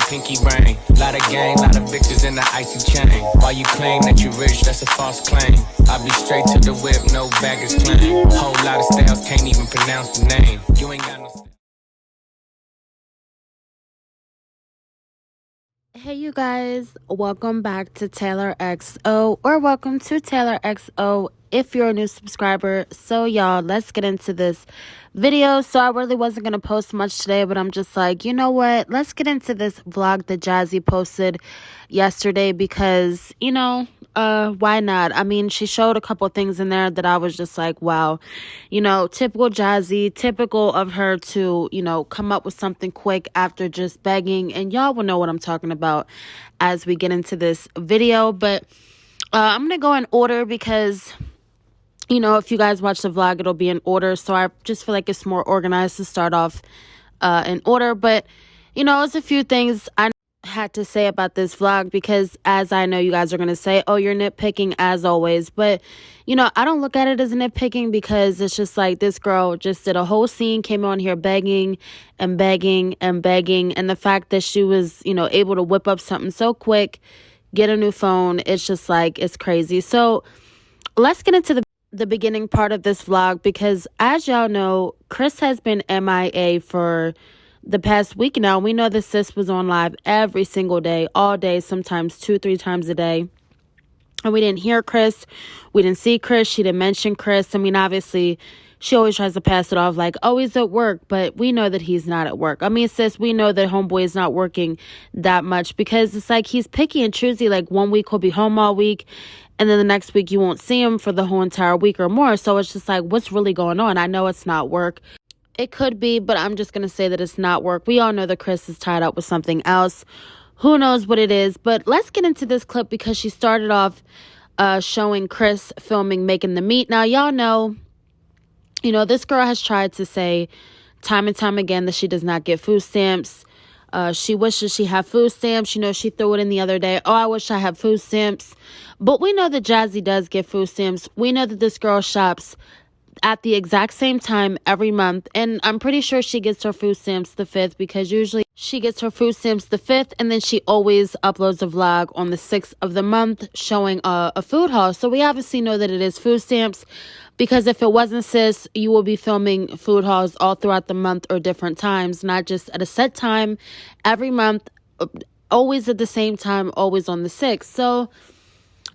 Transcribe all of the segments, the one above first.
pinky ring. Lot of gang, lot of bitches in the icy chain. While you claim that you rich, that's a false claim. I be straight to the whip, no baggage claim. Whole lot of styles, can't even pronounce the name. You ain't got no. Hey you guys, welcome back to TaylorXo, or welcome to TaylorXo if you're a new subscriber. So y'all, let's get into this video. So I really wasn't going to post much today, but I'm just like, you know what, let's get into this vlog that JAZZY posted yesterday because, why not? I mean, she showed a couple things in there that I was just like, wow, typical JAZZY, typical of her to, come up with something quick after just begging. And y'all will know what I'm talking about as we get into this video. But I'm going to go in order because, if you guys watch the vlog, it'll be in order. So I just feel like it's more organized to start off in order. But, it's a few things I had to say about this vlog because, as I know you guys are going to say, oh, you're nitpicking as always. But, I don't look at it as nitpicking because it's just like this girl just did a whole scene, came on here begging and begging and begging. And the fact that she was, able to whip up something so quick, get a new phone, it's just like, it's crazy. So let's get into the beginning part of this vlog because, as y'all know, Chris has been MIA for the past week now. We know the sis was on live every single day, all day, sometimes 2-3 times a day. And we didn't hear Chris. We didn't see Chris. She didn't mention Chris. I mean, obviously, she always tries to pass it off like, oh, he's at work. But we know that he's not at work. I mean, sis, we know that homeboy is not working that much because it's like he's picky and choosy. Like 1 week he'll be home all week. And then the next week you won't see him for the whole entire week or more. So it's just like, what's really going on? I know it's not work. It could be, but I'm just going to say that it's not work. We all know that Chris is tied up with something else. Who knows what it is? But let's get into this clip because she started off showing Chris filming making the meat. Now, y'all know, this girl has tried to say time and time again that she does not get food stamps. She wishes she had food stamps. She threw it in the other day. Oh, I wish I had food stamps. But we know that JAZZY does get food stamps. We know that this girl shops at the exact same time every month. And I'm pretty sure she gets her food stamps the 5th because usually she gets her food stamps the 5th. And then she always uploads a vlog on the 6th of the month showing a food haul. So we obviously know that it is food stamps because if it wasn't, sis, you will be filming food hauls all throughout the month or different times, not just at a set time every month, always at the same time, always on the 6th. So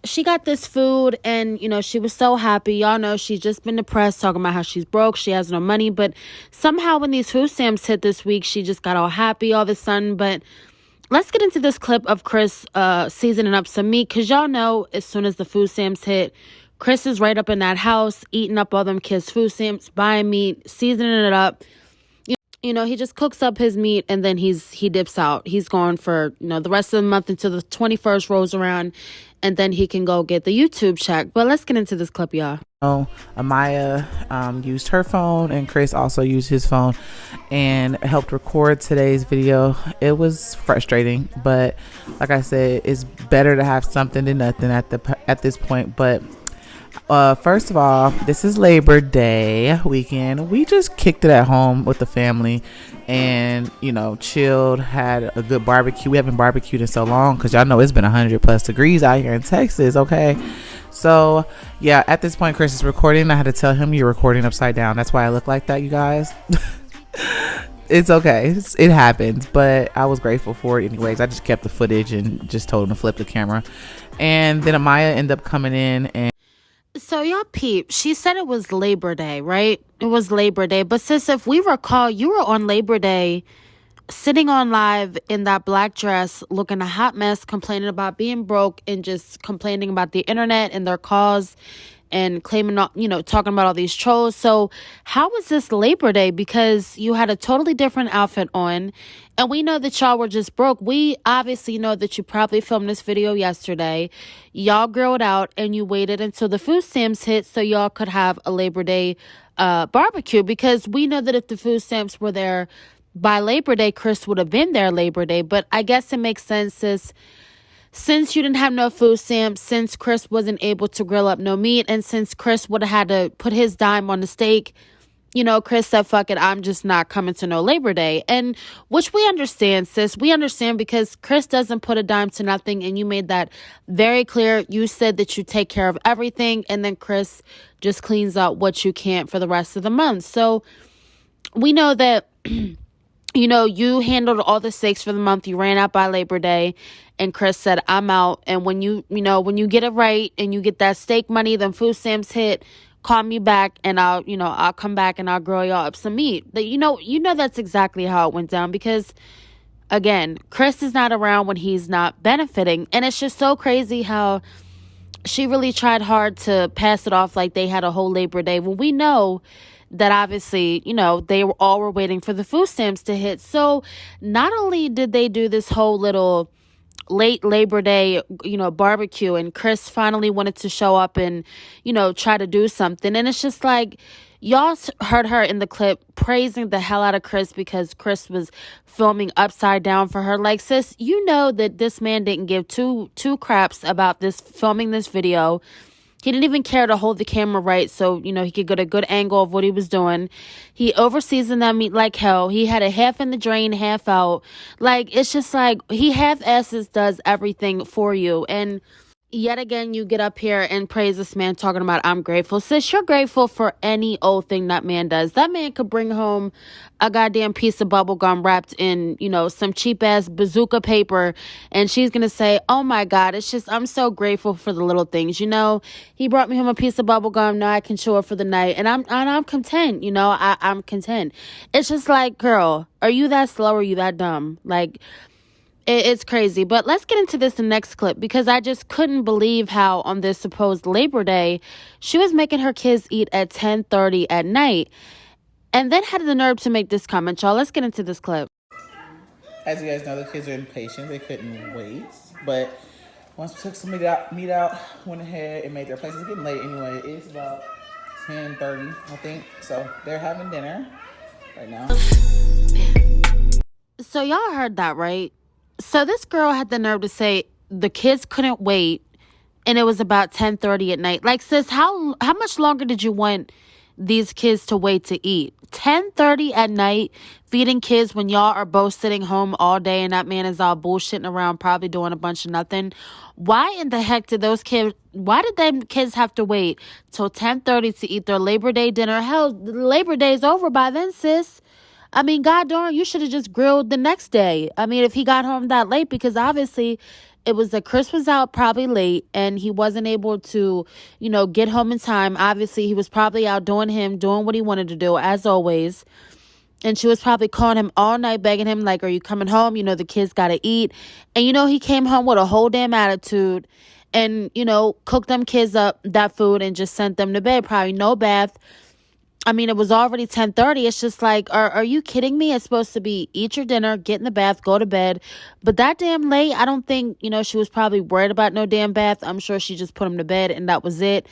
she got this food and, she was so happy. Y'all know she's just been depressed, talking about how she's broke. She has no money. But somehow when these food stamps hit this week, she just got all happy all of a sudden. But let's get into this clip of Chris seasoning up some meat because y'all know as soon as the food stamps hit, Chris is right up in that house, eating up all them kids' food stamps, buying meat, seasoning it up. He just cooks up his meat and then he dips out. He's gone for, the rest of the month until the 21st rolls around and then he can go get the YouTube check. But let's get into this clip, y'all. Amaya used her phone and Chris also used his phone and helped record today's video. It was frustrating, but like I said, it's better to have something than nothing at this point. But first of all, this is Labor Day weekend. We just kicked it at home with the family and, chilled, had a good barbecue. We haven't barbecued in so long because y'all know it's been 100+ degrees out here in Texas, okay? So, yeah, at this point, Chris is recording. I had to tell him you're recording upside down. That's why I look like that, you guys. It's okay. It happens, but I was grateful for it anyways. I just kept the footage and just told him to flip the camera. And then Amaya ended up coming in and so y'all peep, she said it was Labor Day, right? It was Labor Day. But sis, if we recall, you were on Labor Day sitting on live in that black dress, looking a hot mess, complaining about being broke and just complaining about the internet and their calls and claiming, talking about all these trolls. So how was this Labor Day? Because you had a totally different outfit on and we know that y'all were just broke. We obviously know that you probably filmed this video yesterday. Y'all grilled out and you waited until the food stamps hit so y'all could have a Labor Day barbecue because we know that if the food stamps were there by Labor Day, Chris would have been there Labor Day. But I guess it makes sense, sis, since you didn't have no food stamps, since Chris wasn't able to grill up no meat, and since Chris would have had to put his dime on the steak, Chris said, fuck it, I'm just not coming to no Labor Day. And which we understand, sis. We understand because Chris doesn't put a dime to nothing. And you made that very clear. You said that you take care of everything. And then Chris just cleans out what you can't for the rest of the month. So we know that, you handled all the steaks for the month. You ran out by Labor Day. And Chris said, I'm out. And when when you get it right and you get that steak money, then food stamps hit, call me back and I'll come back and I'll grill y'all up some meat. That that's exactly how it went down because again, Chris is not around when he's not benefiting. And it's just so crazy how she really tried hard to pass it off like they had a whole Labor Day when we know that obviously, they were waiting for the food stamps to hit. So not only did they do this whole little late Labor Day, barbecue, and Chris finally wanted to show up and, try to do something. And it's just like, y'all heard her in the clip praising the hell out of Chris because Chris was filming upside down for her. Like, sis, you know that this man didn't give two craps about this filming this video. He didn't even care to hold the camera right so, he could get a good angle of what he was doing. He overseasoned that meat like hell. He had a half in the drain, half out. Like, it's just like he half-asses does everything for you. And yet again, you get up here and praise this man talking about, I'm grateful. Sis, you're grateful for any old thing that man does. That man could bring home a goddamn piece of bubble gum wrapped in, some cheap ass bazooka paper. And she's going to say, oh my God, it's just, I'm so grateful for the little things. He brought me home a piece of bubble gum. Now I can chew it for the night. And I'm content. I'm content. It's just like, girl, are you that slow or are you that dumb? Like, it's crazy. But let's get into this in the next clip because I just couldn't believe how on this supposed Labor Day, she was making her kids eat at 10:30 at night and then had the nerve to make this comment, y'all. Let's get into this clip. As you guys know, the kids are impatient. They couldn't wait. But once we took some meat out, went ahead and made their places. It's getting late anyway. It's about 10:30, I think. So they're having dinner right now. So y'all heard that, right? So this girl had the nerve to say the kids couldn't wait and it was about 10:30 at night. Like, sis, how much longer did you want these kids to wait to eat? 10:30 at night, feeding kids when y'all are both sitting home all day and that man is all bullshitting around, probably doing a bunch of nothing. Why in the heck did them kids have to wait till 10:30 to eat their Labor Day dinner? Hell, Labor Day's over by then, sis. I mean, god darn, you should have just grilled the next day. I mean, if he got home that late, because obviously it was that Chris was out probably late and he wasn't able to, get home in time. Obviously, he was probably out doing what he wanted to do, as always. And she was probably calling him all night, begging him, like, are you coming home? The kids got to eat. And, he came home with a whole damn attitude and, cooked them kids up that food and just sent them to bed. Probably no bath. I mean, it was already 10:30. It's just like, are you kidding me? It's supposed to be eat your dinner, get in the bath, go to bed. But that damn late, I don't think, she was probably worried about no damn bath. I'm sure she just put him to bed and that was it.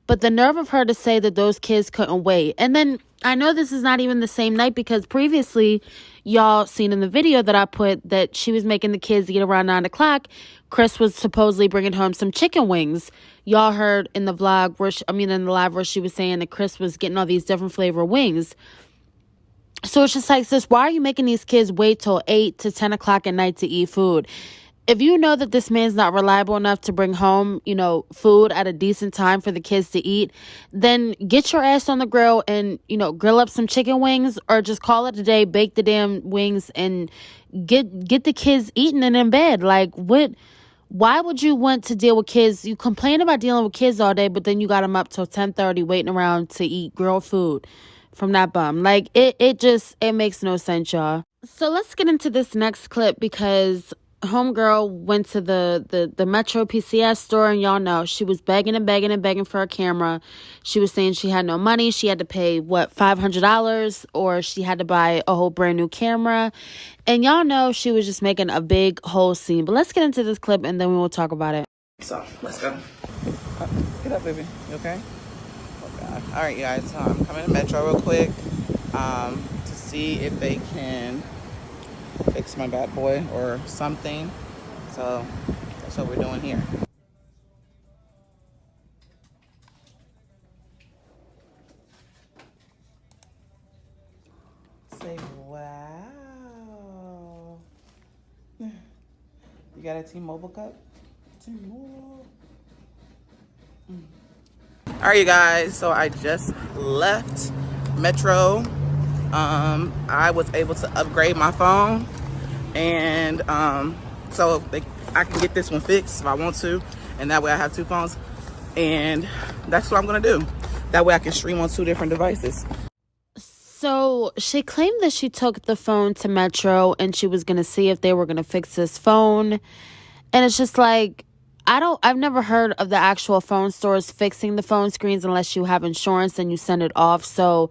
But the nerve of her to say that those kids couldn't wait. And then I know this is not even the same night because previously y'all seen in the video that I put that she was making the kids eat around 9 o'clock. Chris was supposedly bringing home some chicken wings. Y'all heard in the vlog in the live where she was saying that Chris was getting all these different flavor wings. So it's just like, sis, why are you making these kids wait till 8 to 10 o'clock at night to eat food? If you know that this man's not reliable enough to bring home, food at a decent time for the kids to eat, then get your ass on the grill and, grill up some chicken wings or just call it a day, bake the damn wings and get the kids eating and in bed. Like, what? Why would you want to deal with kids? You complain about dealing with kids all day, but then you got them up till 10:30 waiting around to eat grilled food from that bum. Like, it makes no sense, y'all. So let's get into this next clip because homegirl went to the Metro PCS store and y'all know she was begging and begging and begging for a camera. She was saying she had no money. She had to pay $500 or she had to buy a whole brand new camera. And y'all know she was just making a big whole scene. But let's get into this clip and then we will talk about it. So let's go. Get up, baby. You okay? Oh God. All right, you guys. So I'm coming to Metro real quick to see if they can fix my bad boy or something. So that's what we're doing here. You got a T-Mobile cup? T-Mobile. All right, you guys. So I just left Metro. I was able to upgrade my phone, and so I can get this one fixed if I want to, and that way I have two phones, and that's what I'm gonna do. That way I can stream on two different devices. So she claimed that she took the phone to Metro and she was going to see if they were going to fix this phone. And it's just like, I've never heard of the actual phone stores fixing the phone screens unless you have insurance and you send it off. So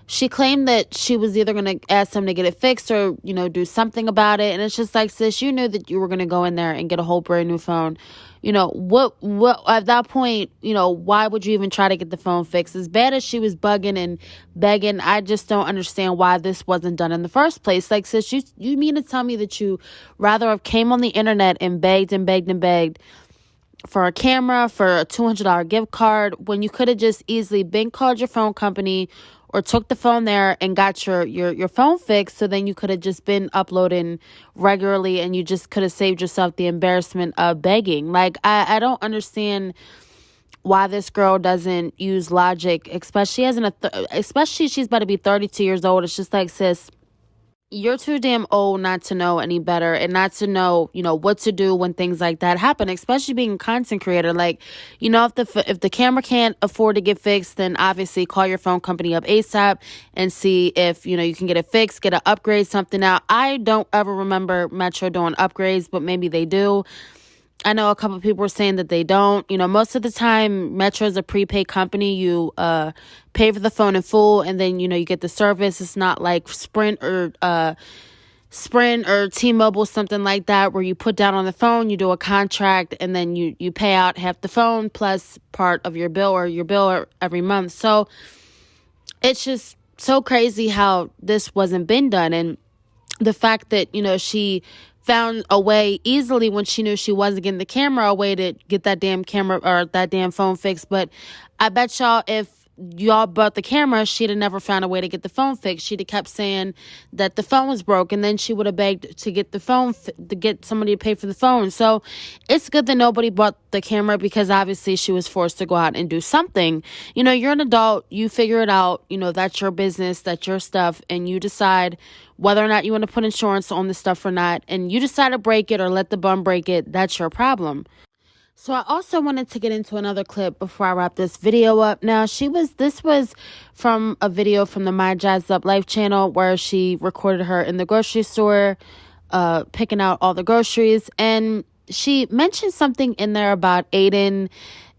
she claimed that she was either going to ask them to get it fixed or, do something about it. And it's just like, sis, you knew that you were going to go in there and get a whole brand new phone. What at that point, why would you even try to get the phone fixed? As bad as she was bugging and begging, I just don't understand why this wasn't done in the first place. Like, sis, you mean to tell me that you rather have came on the internet and begged and begged and begged for a camera, for a $200 gift card, when you could have just easily been called your phone company or took the phone there and got your phone fixed, so then you could have just been uploading regularly and you just could have saved yourself the embarrassment of begging. Like, I don't understand why this girl doesn't use logic, especially especially she's about to be 32 years old. It's just like, sis, you're too damn old not to know any better and not to know, what to do when things like that happen, especially being a content creator. Like, if the camera can't afford to get fixed, then obviously call your phone company up ASAP and see if, you can get it fixed, get an upgrade, something out. I don't ever remember Metro doing upgrades, but maybe they do. I know a couple of people were saying that they don't. Most of the time, Metro is a prepaid company. You pay for the phone in full, and then, you get the service. It's not like Sprint or T-Mobile, something like that, where you put down on the phone, you do a contract, and then you pay out half the phone plus part of your bill or your bill every month. So it's just so crazy how this wasn't been done. And the fact that, she found a way easily when she knew she wasn't getting the camera, a way to get that damn camera or that damn phone fixed. But I bet y'all if y'all bought the camera, she'd have never found a way to get the phone fixed. She'd have kept saying that the phone was broken. Then she would have begged to get the phone, to get somebody to pay for the phone. So it's good that nobody bought the camera, because obviously she was forced to go out and do something. You're an adult. You figure it out. That's your business. That's your stuff. And you decide whether or not you want to put insurance on the stuff or not. And you decide to break it or let the bum break it. That's your problem. So I also wanted to get into another clip before I wrap this video up. Now, this was from a video from the My Jazzed Up Life channel where she recorded her in the grocery store, picking out all the groceries. And she mentioned something in there about Aiden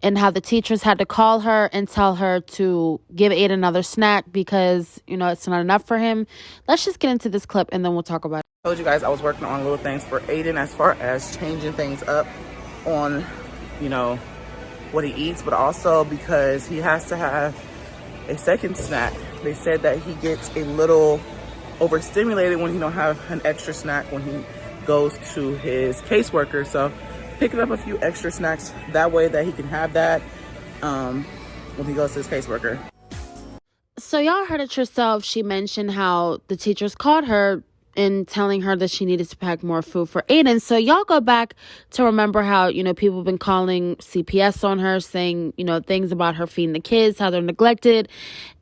and how the teachers had to call her and tell her to give Aiden another snack because, it's not enough for him. Let's just get into this clip and then we'll talk about it. I told you guys I was working on little things for Aiden as far as changing things up on what he eats, but also because he has to have a second snack. They said that he gets a little overstimulated when he don't have an extra snack when he goes to his caseworker. So picking up a few extra snacks that way that he can have that when he goes to his caseworker. So y'all heard it yourself. She mentioned how the teachers called her and telling her that she needed to pack more food for Aiden. So y'all go back to remember how, people have been calling CPS on her, saying, things about her feeding the kids, how they're neglected.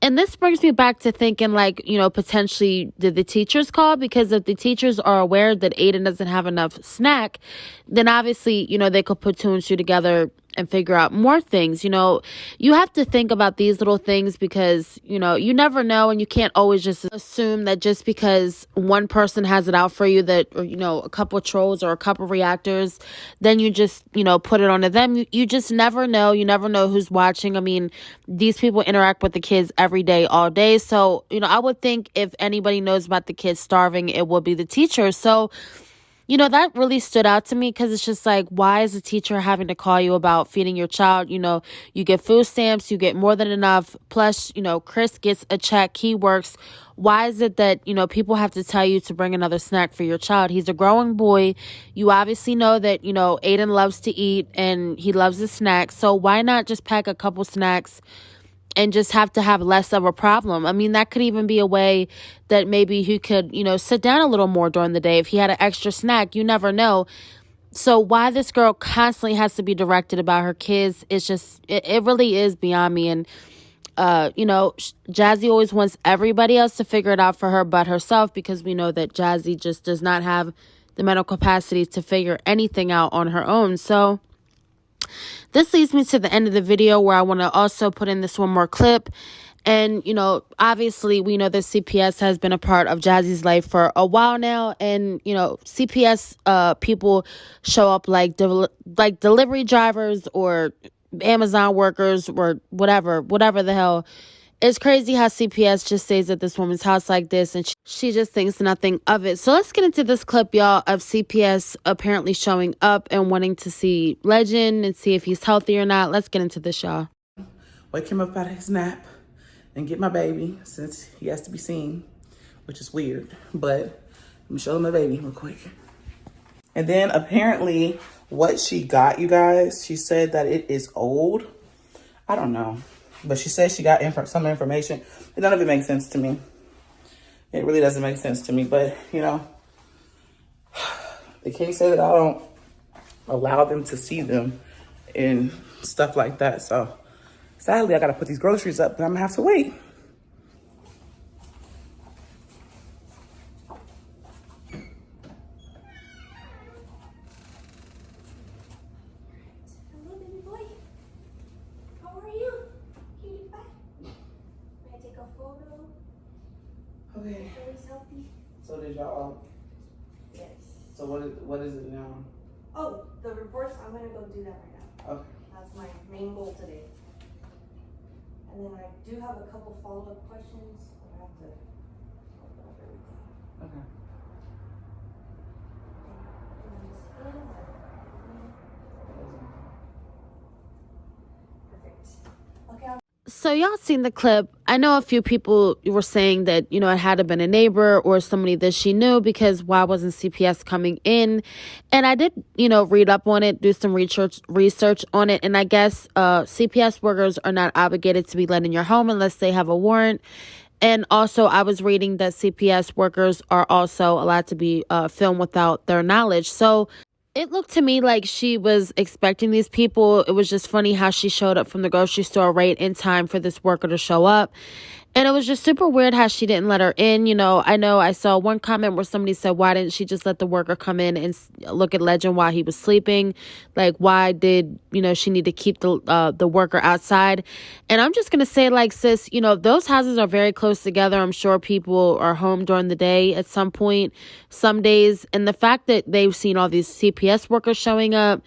And this brings me back to thinking like, potentially did the teachers call? Because if the teachers are aware that Aiden doesn't have enough snack, then obviously, they could put two and two together and figure out more things. You have to think about these little things because, you never know, and you can't always just assume that just because one person has it out for you that, or, a couple of trolls or a couple of reactors, then you just, put it onto them. You just never know. You never know who's watching. I mean, these people interact with the kids every day, all day. So, I would think if anybody knows about the kids starving, it would be the teacher. So, that really stood out to me because it's just like, why is the teacher having to call you about feeding your child? You get food stamps, you get more than enough. Plus, Chris gets a check, he works. Why is it that, people have to tell you to bring another snack for your child? He's a growing boy. You obviously know that, Aiden loves to eat and he loves the snacks. So why not just pack a couple snacks and just have to have less of a problem? I mean, that could even be a way that maybe he could, sit down a little more during the day. If he had an extra snack, you never know. So why this girl constantly has to be directed about her kids, it's just, it really is beyond me. And, Jazzy always wants everybody else to figure it out for her but herself, because we know that Jazzy just does not have the mental capacity to figure anything out on her own. So this leads me to the end of the video, where I want to also put in this one more clip. And, obviously we know that CPS has been a part of Jazzy's life for a while now. And, CPS people show up like delivery drivers or Amazon workers or whatever the hell. It's crazy how CPS just stays at this woman's house like this, and she just thinks nothing of it. So let's get into this clip, y'all, of CPS apparently showing up and wanting to see Legend and see if he's healthy or not. Let's get into this, y'all. Wake him up out of his nap and get my baby, since he has to be seen, which is weird. But let me show him my baby real quick. And then apparently what she got, you guys, she said that it is old. I don't know. But she said she got some information. None of it makes sense to me. It really doesn't make sense to me. But, they can't say that I don't allow them to see them and stuff like that. So, sadly, I got to put these groceries up, but I'm going to have to wait. Hello, baby boy. How are you? Cutie pie. May I take a photo? Okay. Always healthy? So did y'all... Yes. So what is it now? Oh, the reports, I'm gonna go do that right now. Okay. That's my main goal today. And then I do have a couple follow-up questions, but I have to open up everything. Okay. Perfect. Okay, So y'all seen the clip. I know a few people were saying that, it had to have been a neighbor or somebody that she knew, because why wasn't CPS coming in? And I did, read up on it, do some research on it. And I guess CPS workers are not obligated to be let in your home unless they have a warrant. And also I was reading that CPS workers are also allowed to be filmed without their knowledge. So it looked to me like she was expecting these people. It was just funny how she showed up from the grocery store right in time for this worker to show up. And it was just super weird how she didn't let her in. I know I saw one comment where somebody said, why didn't she just let the worker come in and look at Legend while he was sleeping? Like, why did, she need to keep the worker outside? And I'm just going to say, like, sis, those houses are very close together. I'm sure people are home during the day at some point, some days. And the fact that they've seen all these CPS workers showing up,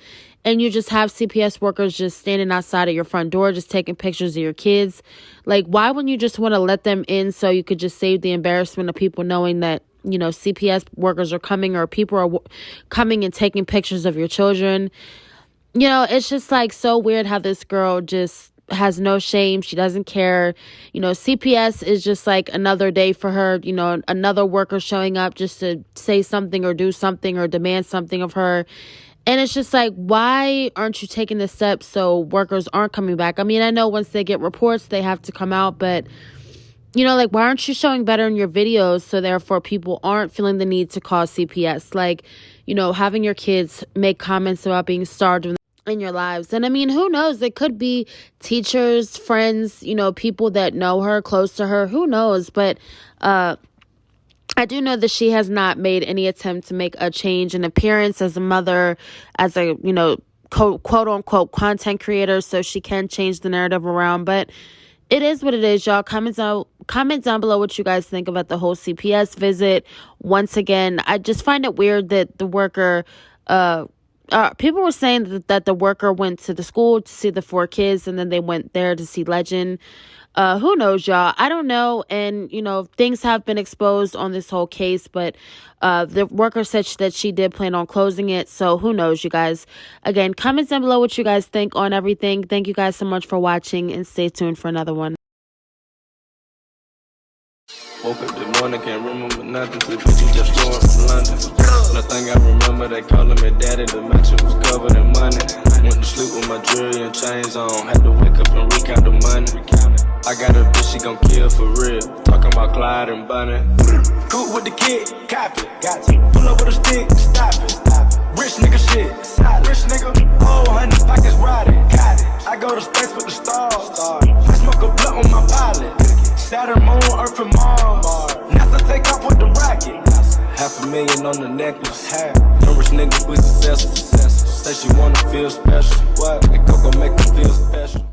and you just have CPS workers just standing outside of your front door, just taking pictures of your kids. Like, why wouldn't you just want to let them in so you could just save the embarrassment of people knowing that, CPS workers are coming, or people are coming and taking pictures of your children? It's just like so weird how this girl just has no shame. She doesn't care. CPS is just like another day for her, another worker showing up just to say something or do something or demand something of her. And it's just like, why aren't you taking the steps so workers aren't coming back? I mean, I know once they get reports, they have to come out. But, why aren't you showing better in your videos so therefore people aren't feeling the need to call CPS? Like, having your kids make comments about being starved in your lives. And I mean, who knows? It could be teachers, friends, people that know her, close to her. Who knows? But I do know that she has not made any attempt to make a change in appearance as a mother, as a, quote unquote content creator, so she can change the narrative around. But it is what it is, y'all. Comment down below what you guys think about the whole CPS visit. Once again, I just find it weird that the worker, people were saying that the worker went to the school to see the 4 kids, and then they went there to see Legend. Who knows, y'all? I don't know. And, things have been exposed on this whole case, but the worker said that she did plan on closing it. So who knows, you guys? Again, comment down below what you guys think on everything. Thank you guys so much for watching, and stay tuned for another one. Woke up this morning, can't remember nothing. Two bitches just flowing from London. Nothing I remember, they calling me daddy. The mattress was covered in money. Went to sleep with my jewelry and chains on. Had to wake up and recount the money. I got a bitch, she gon' kill for real. Talking about Clyde and Bunny. Cool with the kid, copy, got to. Pull up with a stick, stop it. Rich nigga shit. to space with the stars. I smoke a blunt on my pilot. Saturn, Moon, Earth, and Mars. NASA take off with the rocket. $500,000 on the necklace. Them rich niggas, we successful. Say she wanna feel special. What? The cocoa make her feel special.